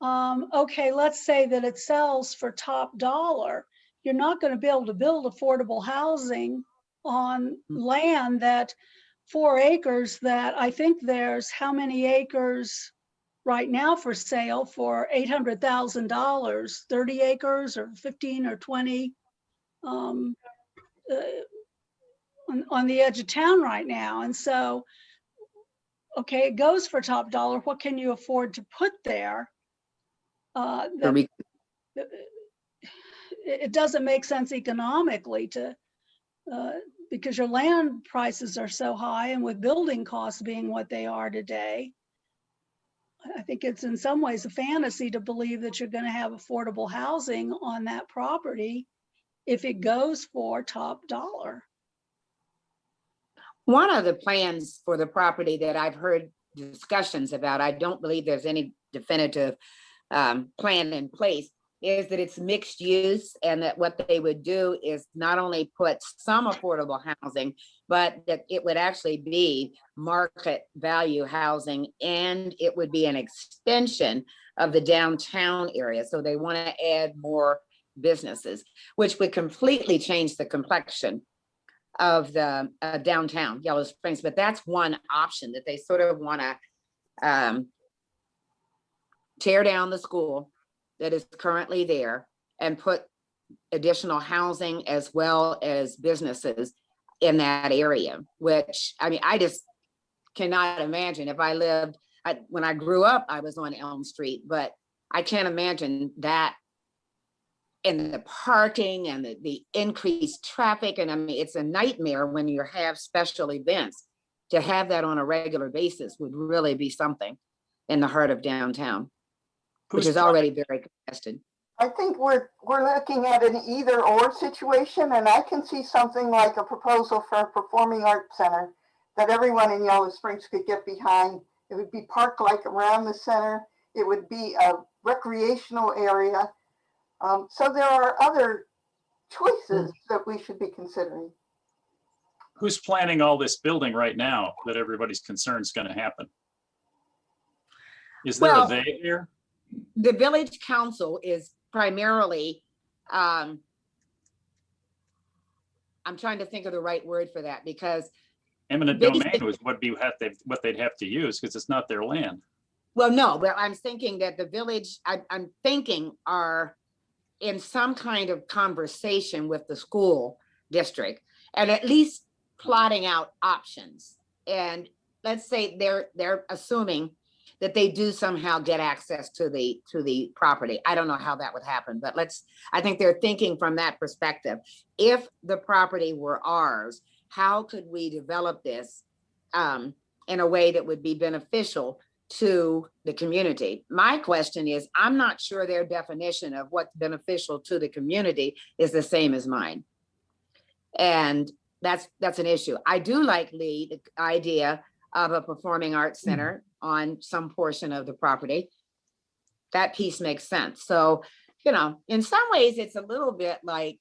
okay, let's say that it sells for top dollar. You're not going to be able to build affordable housing on land that 4 acres that I think there's how many acres right now for sale for $800,000, 30 acres or 15 or 20 on the edge of town right now. And so, okay, it goes for top dollar. What can you afford to put there? It doesn't make sense economically to, because your land prices are so high, and with building costs being what they are today, I think it's in some ways a fantasy to believe that you're going to have affordable housing on that property if it goes for top dollar. One of the plans for the property that I've heard discussions about, I don't believe there's any definitive plan in place, is that it's mixed use, and that what they would do is not only put some affordable housing, but that it would actually be market value housing, and it would be an extension of the downtown area. So they want to add more businesses, which would completely change the complexion of the downtown Yellow Springs. But that's one option, that they sort of want to tear down the school that is currently there and put additional housing as well as businesses in that area, which, I mean, I just cannot imagine. If I lived, when I grew up, I was on Elm Street, but I can't imagine that, and the parking and the increased traffic. And I mean, it's a nightmare when you have special events. To have that on a regular basis would really be something in the heart of downtown, which is already very congested. I think we're looking at an either or situation, and I can see something like a proposal for a performing arts center that everyone in Yellow Springs could get behind. It would be park-like around the center. It would be a recreational area. So there are other choices that we should be considering. Who's planning all this building right now that everybody's concerned is going to happen? Is there Well, a they here? The village council is primarily, I'm trying to think of the right word for that, because Eminent domain was what they'd have to use, because it's not their land. well, no, but I'm thinking that the village, I'm thinking are in some kind of conversation with the school district, and at least plotting out options. And let's say they're assuming that they do somehow get access to the property. I don't know how that would happen, but I think they're thinking from that perspective. If the property were ours, how could we develop this in a way that would be beneficial to the community? My question is, I'm not sure their definition of what's beneficial to the community is the same as mine. And that's an issue. I do like the idea of a performing arts center on some portion of the property. That piece makes sense. So, you know, in some ways it's a little bit like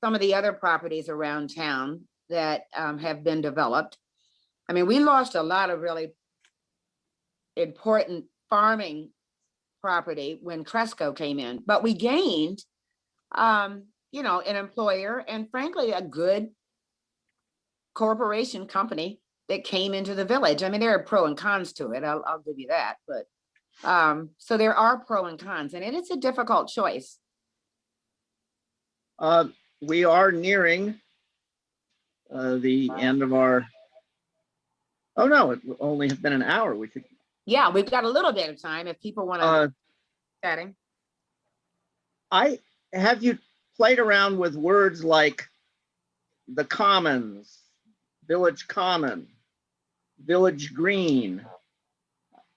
some of the other properties around town that have been developed. I mean, we lost a lot of really important farming property when Cresco came in, but we gained, you know, an employer and frankly, a good corporation company that came into the village. I mean, there are pro and cons to it. I'll give you that, but so there are pro and cons, and it's a difficult choice. We are nearing the end of our, oh no, it will only have been an hour. We could. Yeah, we've got a little bit of time if people want to chatting. Have you played around with words like the commons, village common, village green?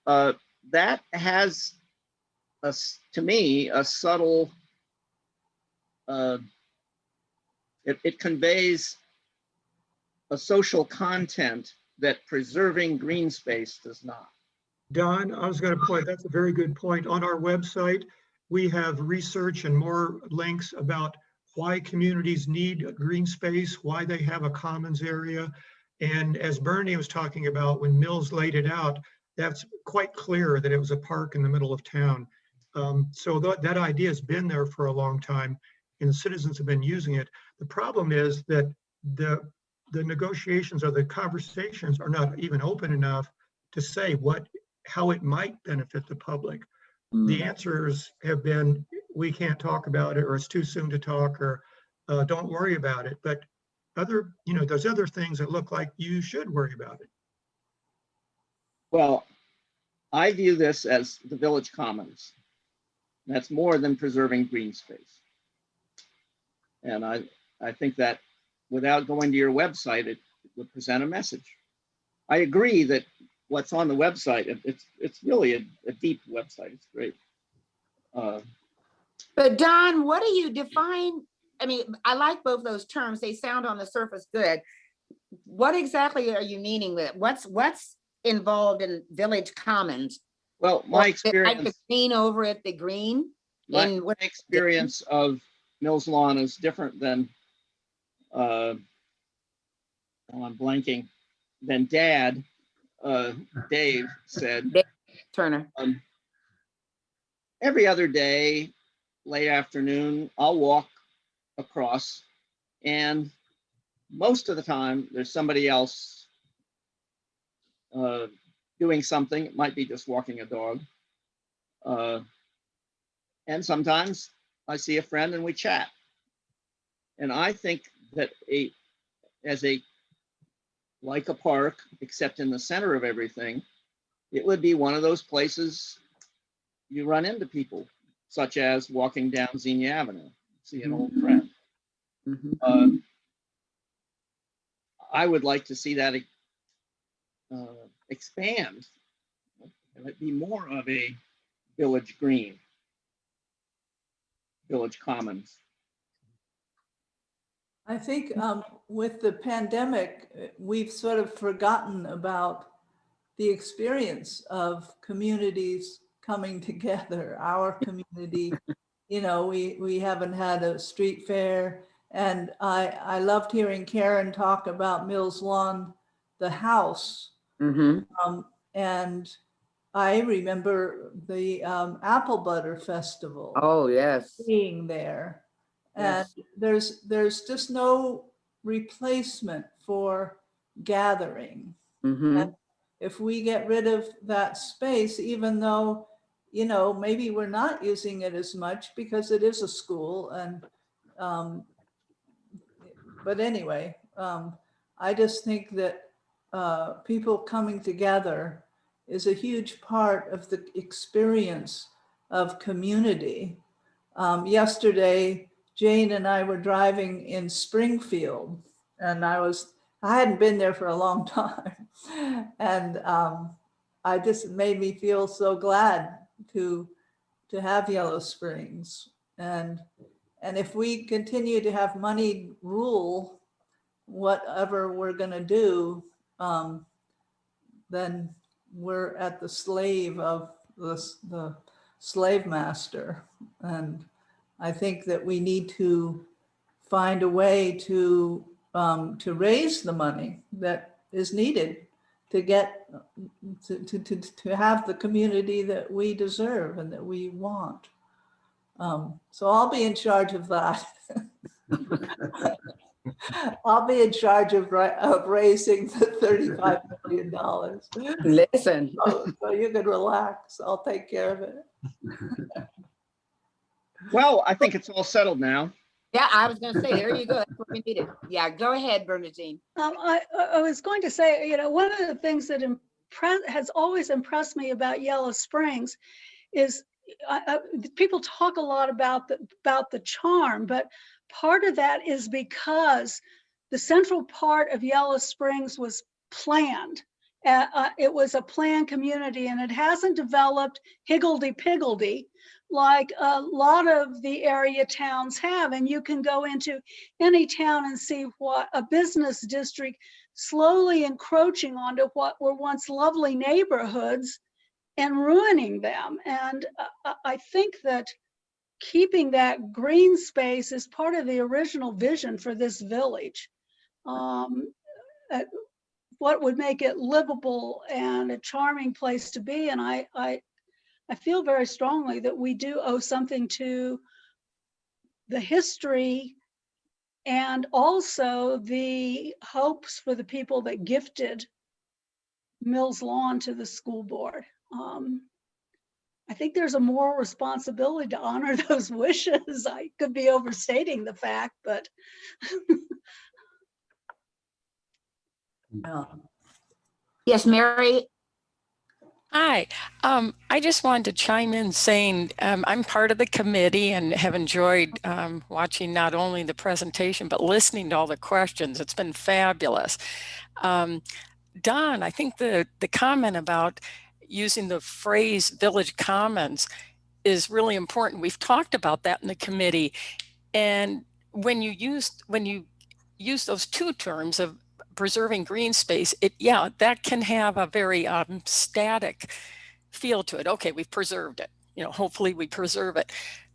That has, to me, a subtle, it conveys a social content that preserving green space does not. Don, I was going to point, that's a very good point. On our website, we have research and more links about why communities need a green space, why they have a commons area. And as Bernie was talking about, when Mills laid it out, that's quite clear that it was a park in the middle of town. So that idea has been there for a long time and the citizens have been using it. The problem is that the negotiations or the conversations are not even open enough to say how it might benefit the public. The answers have been, we can't talk about it, or it's too soon to talk, or don't worry about it. But there's other things that look like you should worry about it. Well, I view this as the village commons. That's more than preserving green space. And I think that without going to your website, it would present a message. I agree that what's on the website, it's really a deep website. It's great. But Don, what do you define? I mean, I like both those terms. They sound on the surface good. What exactly are you meaning with it? What's involved in village commons? Well, my experience. Like the green over at the green? My And what, experience of Mills Lawn is different than, oh, I'm blanking, than Dad, Dave said. Dave Turner. Every other day, late afternoon, I'll walk across, and most of the time there's somebody else doing something. It might be just walking a dog. And sometimes I see a friend and we chat. And I think that like a park, except in the center of everything, it would be one of those places you run into people, such as walking down Xenia Avenue, see an old friend. I would like to see that expand and it be more of a village green, village commons. I think with the pandemic, we've sort of forgotten about the experience of communities coming together, our community. You know, we haven't had a street fair. And I loved hearing Karen talk about Mills Lawn, the house. And I remember the Apple Butter Festival. Oh, yes. Being there. And Yes. there's just no replacement for gathering. And if we get rid of that space, even though, you know, maybe we're not using it as much because it is a school, and but anyway, I just think that people coming together is a huge part of the experience of community. Yesterday, Jane and I were driving in Springfield, and I hadn't been there for a long time. And I just made me feel so glad to have Yellow Springs. And if we continue to have money rule whatever we're gonna do, then we're at the slave of the slave master. And I think that we need to find a way to raise the money that is needed to get to have the community that we deserve and that we want. So I'll be in charge of that. I'll be in charge of raising the $35 million. Listen. So you can relax. I'll take care of it. Well, I think it's all settled now. Yeah, I was going to say, there you go. That's what we needed. Yeah, go ahead, Bernadine. I was going to say, you know, one of the things that has always impressed me about Yellow Springs is people talk a lot about the charm, but part of that is because the central part of Yellow Springs was planned. It was a planned community, and it hasn't developed higgledy-piggledy like a lot of the area towns have. And you can go into any town and see what a business district slowly encroaching onto what were once lovely neighborhoods and ruining them. And I think that keeping that green space is part of the original vision for this village. What would make it livable and a charming place to be. And I feel very strongly that we do owe something to the history and also the hopes for the people that gifted Mills Lawn to the school board. I think there's a moral responsibility to honor those wishes. I could be overstating the fact, but. Yes, Mary. Hi, I just wanted to chime in saying I'm part of the committee and have enjoyed watching not only the presentation, but listening to all the questions. It's been fabulous. Don, I think the comment about using the phrase village commons is really important. We've talked about that in the committee. And when you use those two terms of preserving green space, that can have a very static feel to it. Okay, we've preserved it. You know, hopefully we preserve it.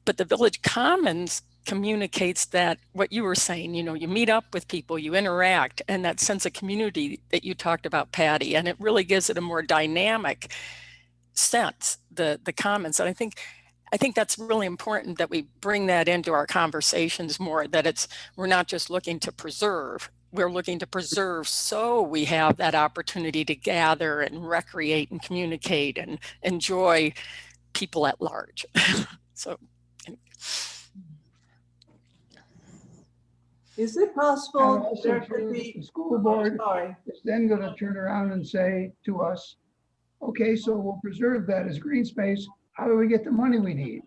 But the Village Commons communicates that what you were saying, you know, you meet up with people, you interact, and that sense of community that you talked about, Patty, and it really gives it a more dynamic sense, the commons. And I think that's really important that we bring that into our conversations more, that we're not just looking to preserve, we're looking to preserve so we have that opportunity to gather and recreate and communicate and enjoy people at large. So. Is it And possible also there could too, be, the school oh, board sorry, is then going to turn around and say to us, okay, so we'll preserve that as green space. How do we get the money we need?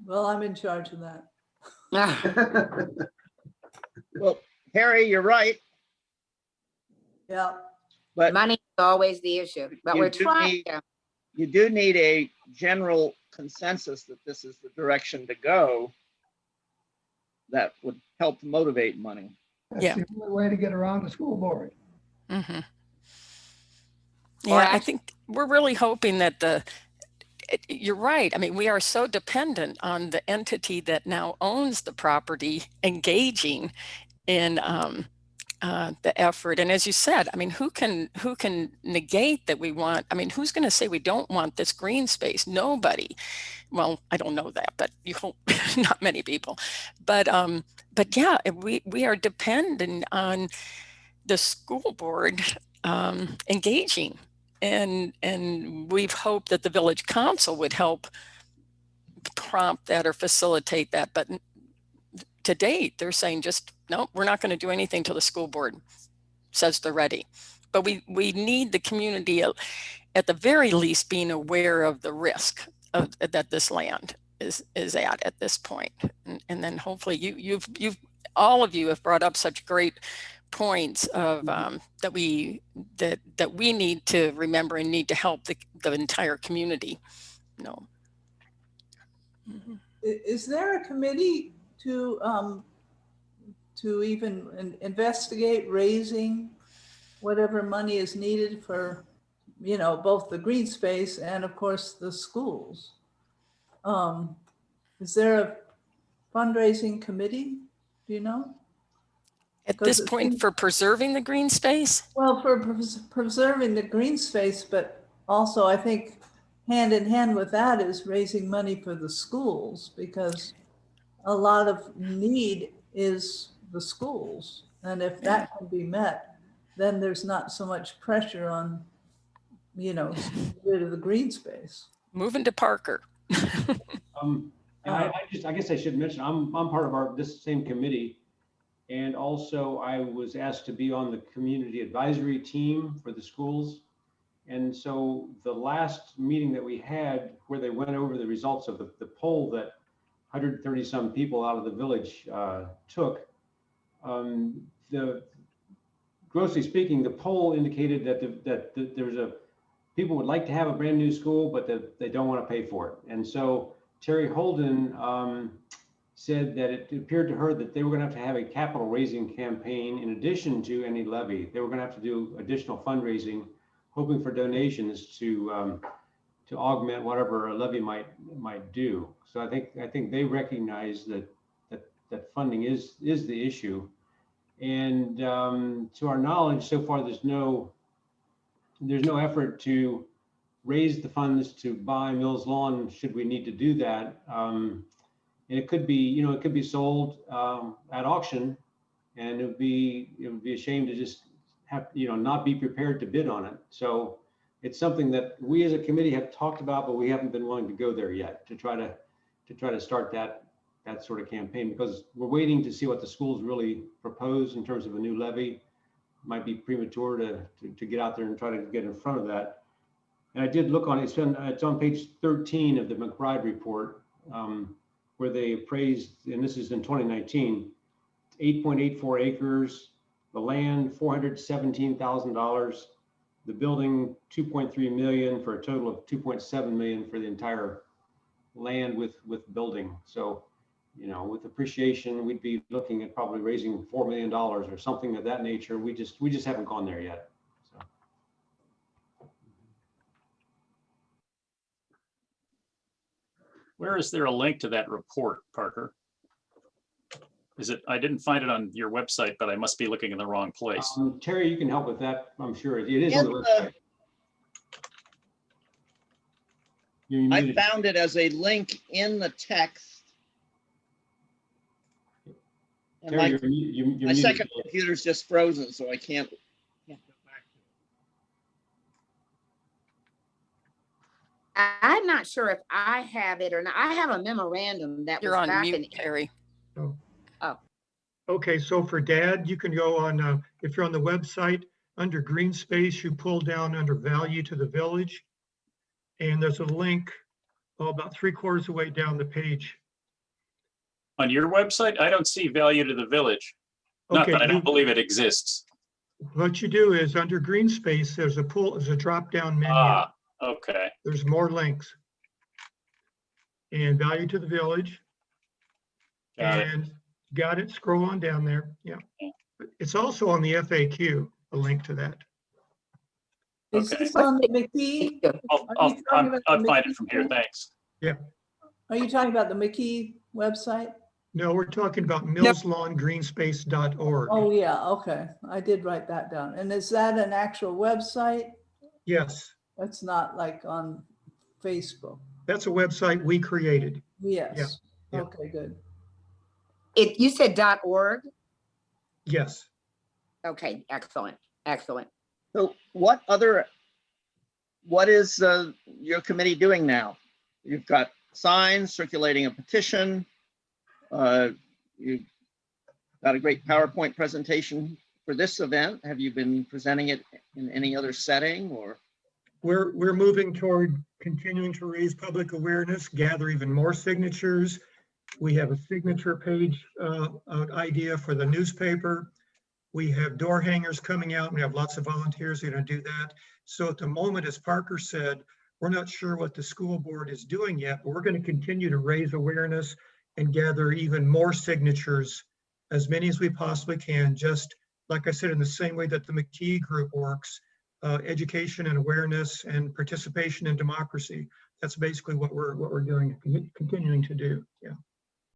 well, I'm in charge of that. Well, Harry, you're right, Yeah, but Money is always the issue, but You we're do trying. need- you do need a general consensus that this is the direction to go. That would help motivate money. That's Yeah. the only way to get around the school board. Mm-hmm. Or Yeah, I think we're really hoping that you're right. I mean, we are so dependent on the entity that now owns the property engaging in the effort. And as you said, I mean, who can negate that we want? I mean, who's going to say we don't want this green space? Nobody. Well, I don't know that, but you hope not many people. But yeah, we are dependent on the school board engaging. And we've hoped that the village council would help prompt that or facilitate that. But to date, they're saying just, no, we're not going to do anything till the school board says they're ready. But we need the community at the very least being aware of the risk that this land is at this point. And then hopefully you've all of you have brought up such great points of that we need to remember and need to help the entire community. No. is there a committee to even investigate raising whatever money is needed for, you know, both the green space and of course the schools? Is there a fundraising committee? Do you know? At this point, for preserving the green space? Well, for preserving the green space, but also I think hand in hand with that is raising money for the schools, because a lot of need is the schools. And if that can be met, then there's not so much pressure on, you know, rid of the green space. Moving to Parker. I guess I should mention, I'm part of this same committee. And also I was asked to be on the community advisory team for the schools. And so the last meeting that we had where they went over the results of the poll that 130 some people out of the village took, grossly speaking, the poll indicated that there's people would like to have a brand new school, but that they don't want to pay for it. And so Terry Holden said that it appeared to her that they were going to have a capital raising campaign in addition to any levy. They were going to have to do additional fundraising, hoping for donations to augment whatever a levy might do. So I think they recognize that funding is the issue. And to our knowledge, so far there's no effort to raise the funds to buy Mills Lawn should we need to do that. And it could be sold at auction, and it would be a shame to just have, not be prepared to bid on it. So it's something that we as a committee have talked about, but we haven't been willing to go there yet to try to start that sort of campaign, because we're waiting to see what the schools really propose in terms of a new levy. Might be premature to get out there and try to get in front of that. And I did look on it. It's on page 13 of the McBride report, where they appraised, and this is in 2019, 8.84 acres, the land $417,000, the building 2.3 million, for a total of 2.7 million for the entire land with building. So, with appreciation, we'd be looking at probably raising $4 million or something of that nature. We just haven't gone there yet. So. Where is there a link to that report, Parker? Is it, I didn't find it on your website, but I must be looking in the wrong place. Terry, you can help with that, I'm sure. It is In on the website. You're I muted. found it as a link in the text. And Terry, my, you're my muted. second computer's just frozen, so I can't. I'm not sure if I have it or not. I have a memorandum that was You're on back in. mute, Terry. Okay, so for Dad, you can go on, if you're on the website, under green space, you pull down under value to the village. And there's a link, about 3/4 of the way down the page. On your website, I don't see value to the village. Not Okay, that I don't believe it exists. what you do is under green space, there's a drop-down menu. Ah, okay. There's more links. And value to the village. Got it. And got it, scroll on down there, yeah. It's also on the FAQ, a link to that. Is Okay. this on the McKee? I'll find it from here, thanks. Yeah, Are you talking about the McKee website? no, we're talking about millslawngreenspace.org. Oh, yeah, okay. I did write that down. And is that an actual website? Yes, That's not like on Facebook? that's a website we created. Yes. yeah. Okay, good. You said .org? Yes. Okay, excellent, excellent. So what is your committee doing now? You've got signs, circulating a petition. You've got a great PowerPoint presentation for this event. Have you been presenting it in any other setting or? We're moving toward continuing to raise public awareness, gather even more signatures. We have a signature page idea for the newspaper. We have door hangers coming out. We have lots of volunteers who are going to do that. So at the moment, as Parker said, we're not sure what the school board is doing yet, but we're going to continue to raise awareness and gather even more signatures, as many as we possibly can, just like I said, in the same way that the McKee group works, education and awareness and participation in democracy. That's basically what we're doing, continuing to do. Yeah.